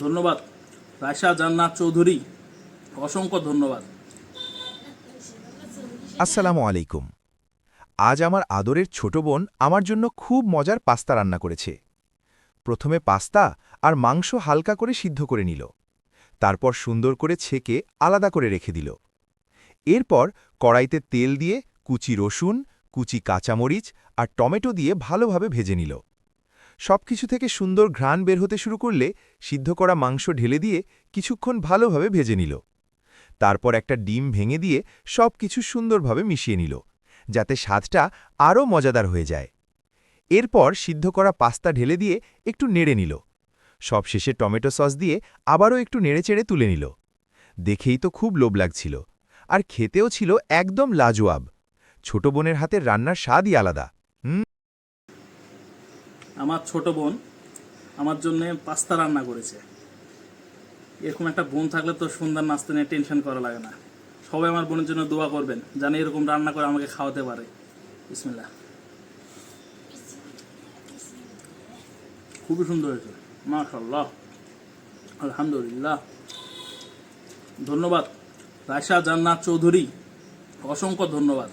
ধন্যবাদ রায়শা জান্নাত চৌধুরী, অসংখ্য ধন্যবাদ। আসসালামু আলাইকুম। আজ আমার আদরের ছোট বোন আমার জন্য খুব মজার পাস্তা রান্না করেছে। প্রথমে পাস্তা আর মাংস হালকা করে সিদ্ধ করে নিল, তারপর সুন্দর করে ছেঁকে আলাদা করে রেখে দিল। এরপর কড়াইতে তেল দিয়ে কুচি রসুন, কুচি কাঁচামরিচ আর টমেটো দিয়ে ভালোভাবে ভেজে নিল। সবকিছু থেকে সুন্দর ঘ্রাণ বের হতে শুরু করলে সিদ্ধ করা মাংস ঢেলে দিয়ে কিছুক্ষণ ভালোভাবে ভেজে নিল। তারপর একটা ডিম ভেঙে দিয়ে সবকিছু সুন্দরভাবে মিশিয়ে নিল, যাতে স্বাদটা আরও মজাদার হয়ে যায়। এরপর সিদ্ধ করা পাস্তা ঢেলে দিয়ে একটু নেড়ে নিল। সবশেষে টমেটো সস দিয়ে আবারও একটু নেড়েচেড়ে তুলে নিল। দেখেই তো খুব লোভ লাগছিল, আর খেতেও ছিল একদম লাজোয়াব। ছোট বোনের হাতের রান্নার স্বাদই আলাদা। আমার ছোট বোন আমার জন্য পাস্তা রান্না করেছে। এরকম একটা বোন থাকলে তো সন্ধ্যার নাস্তা নিয়ে টেনশন করা লাগে না। সবাই আমার বোনের জন্য দোয়া করবেন, যেন এরকম রান্না করে আমাকে খাওয়াতে পারে। বিসমিল্লাহ। খুবই সুন্দর হয়েছে, মাশাআল্লাহ, আলহামদুলিল্লাহ। ধন্যবাদ রায়শা জান্নাত চৌধুরী, অসংখ্য ধন্যবাদ।